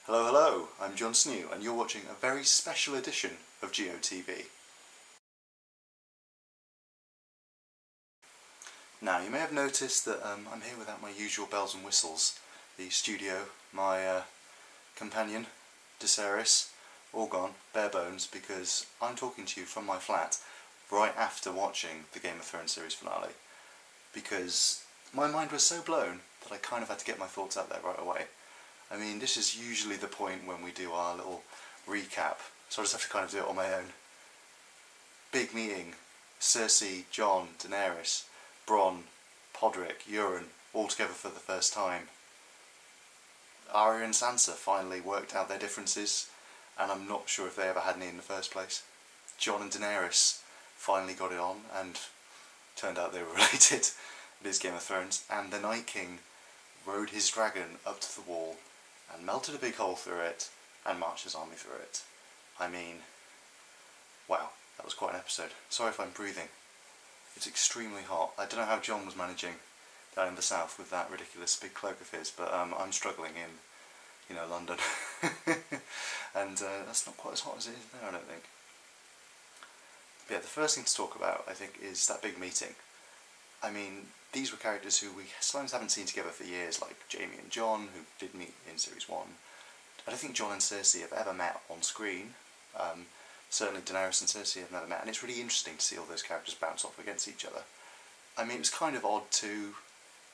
Hello, hello, I'm Jon SnHuw and you're watching a very special edition of GoTV. Now, you may have noticed that I'm here without my usual bells and whistles. The studio, my companion, Daenerys, all gone, bare bones, because I'm talking to you from my flat right after watching the Game of Thrones series finale. Because my mind was so blown that I kind of had to get my thoughts out there right away. I mean, this is usually the point when we do our little recap, so I just have to kind of do it on my own. Big meeting, Cersei, Jon, Daenerys, Bronn, Podrick, Euron, all together for the first time. Arya and Sansa finally worked out their differences, and I'm not sure if they ever had any in the first place. Jon and Daenerys finally got it on, and turned out they were related. It is Game of Thrones, and the Night King rode his dragon up to the wall and melted a big hole through it and marched his army through it. I mean, wow, that was quite an episode. Sorry if I'm breathing. It's extremely hot. I don't know how Jon was managing down in the south with that ridiculous big cloak of his, but I'm struggling in, you know, London. And that's not quite as hot as it is there, I don't think. But yeah, the first thing to talk about, I think, is that big meeting. I mean, these were characters who we sometimes haven't seen together for years, like Jamie and Jon, who did meet in Series 1. I don't think Jon and Cersei have ever met on screen. Certainly Daenerys and Cersei have never met, and it's really interesting to see all those characters bounce off against each other. I mean, it was kind of odd too,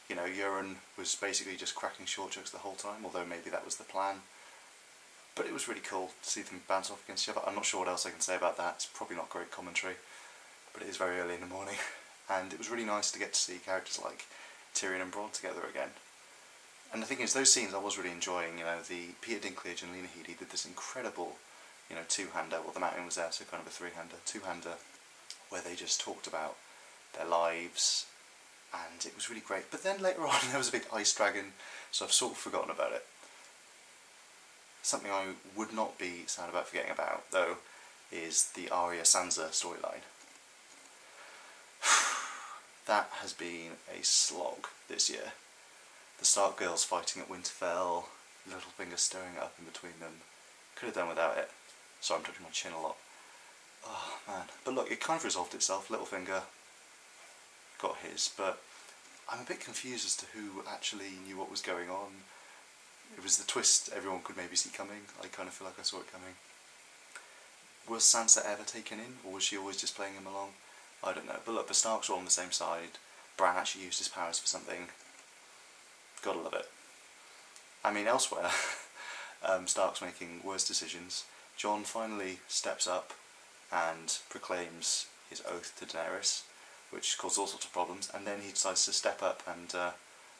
you know, Euron was basically just cracking short jokes the whole time, although maybe that was the plan. But it was really cool to see them bounce off against each other. I'm not sure what else I can say about that. It's probably not great commentary, but it is very early in the morning. And it was really nice to get to see characters like Tyrion and Bronn together again. And the thing is, those scenes I was really enjoying. You know, the Peter Dinklage and Lena Headey did this incredible, you know, two-hander. Well, the mountain was there, so kind of a three-hander, two-hander, where they just talked about their lives, and it was really great. But then later on, there was a big ice dragon, so I've sort of forgotten about it. Something I would not be sad about forgetting about, though, is the Arya Sansa storyline. That has been a slog this year. The Stark girls fighting at Winterfell, Littlefinger stirring it up in between them. Could have done without it. Sorry, I'm touching my chin a lot. Oh man. But look, it kind of resolved itself. Littlefinger got his, but I'm a bit confused as to who actually knew what was going on. It was the twist everyone could maybe see coming. I kind of feel like I saw it coming. Was Sansa ever taken in, or was she always just playing him along? I don't know, but look, the Starks were all on the same side. Bran actually used his powers for something. Gotta love it. I mean, elsewhere, Stark's making worse decisions. Jon finally steps up and proclaims his oath to Daenerys, which caused all sorts of problems, and then he decides to step up and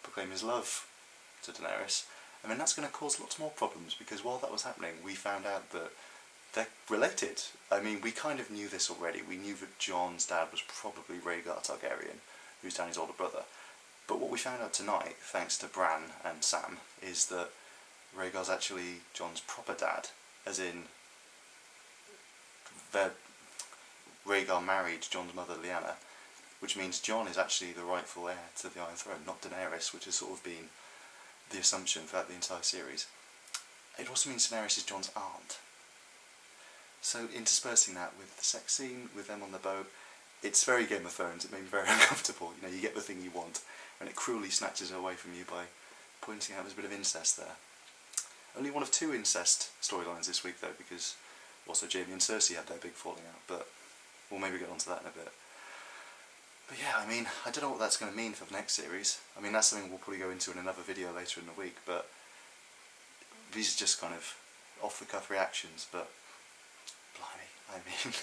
proclaim his love to Daenerys. I mean, that's going to cause lots more problems, because while that was happening, we found out that they're related. I mean, we kind of knew this already. We knew that Jon's dad was probably Rhaegar Targaryen, who's Dany's older brother. But what we found out tonight, thanks to Bran and Sam, is that Rhaegar's actually Jon's proper dad, as in Rhaegar married Jon's mother Lyanna, which means Jon is actually the rightful heir to the Iron Throne, not Daenerys, which has sort of been the assumption throughout the entire series. It also means Daenerys is Jon's aunt. So interspersing that with the sex scene, with them on the boat, it's very Game of Thrones. It made me very uncomfortable. You know, you get the thing you want, and it cruelly snatches it away from you by pointing out there's a bit of incest there. Only one of two incest storylines this week though, because also Jamie and Cersei had their big falling out, but we'll maybe get onto that in a bit. But yeah, I mean, I don't know what that's going to mean for the next series. I mean, that's something we'll probably go into in another video later in the week, but these are just kind of off-the-cuff reactions, but blimey, I mean,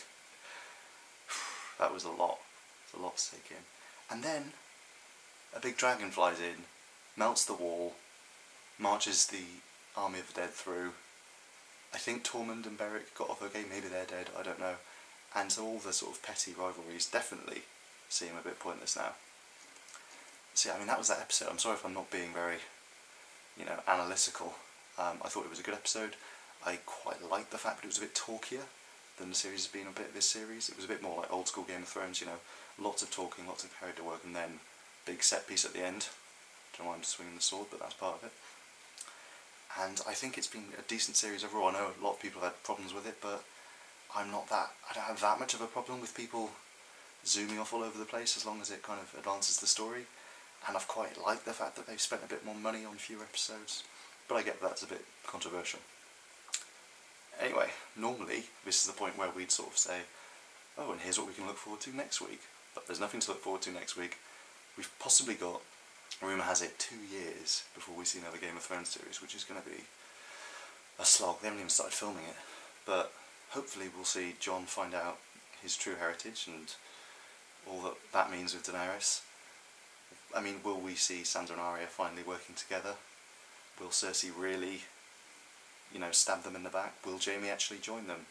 that was a lot. It's a lot to take in. And then, a big dragon flies in, melts the wall, marches the army of the dead through. I think Tormund and Beric got off okay, maybe they're dead, I don't know. And so all the sort of petty rivalries definitely seem a bit pointless now. So yeah, I mean, that was that episode. I'm sorry if I'm not being very, you know, analytical. I thought it was a good episode. I quite liked the fact that it was a bit talkier than the series has been a bit this series. It was a bit more like old school Game of Thrones, you know, lots of talking, lots of character work, and then big set piece at the end. Don't know why I'm swinging the sword, but that's part of it. and I think it's been a decent series overall. I know a lot of people have had problems with it, but I don't have that much of a problem with people zooming off all over the place as long as it kind of advances the story. And I've quite liked the fact that they've spent a bit more money on fewer episodes, but I get that's a bit controversial. Anyway, normally this is the point where we'd sort of say, oh, and here's what we can look forward to next week. But there's nothing to look forward to next week. We've possibly got, rumour has it, 2 years before we see another Game of Thrones series, which is going to be a slog. They haven't even started filming it. But hopefully we'll see Jon find out his true heritage and all that that means with Daenerys. I mean, will we see Sansa and Arya finally working together? Will Cersei really, you know, stab them in the back? Will Jamie actually join them?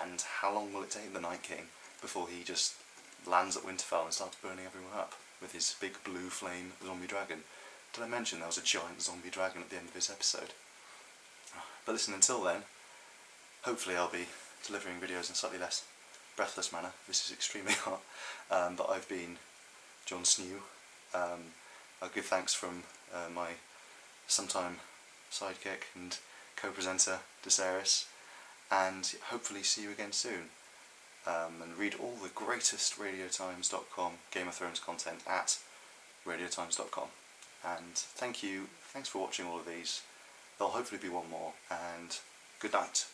And how long will it take the Night King before he just lands at Winterfell and starts burning everyone up with his big blue flame zombie dragon? Did I mention there was a giant zombie dragon at the end of this episode? But listen, until then, hopefully I'll be delivering videos in a slightly less breathless manner. This is extremely hot. But I've been Jon SnHuw. I'll give thanks from my sometime sidekick and co-presenter Daenerys, and hopefully see you again soon. And read all the greatest radiotimes.com Game of Thrones content at radiotimes.com. And thanks for watching all of these. There'll hopefully be one more, and good night.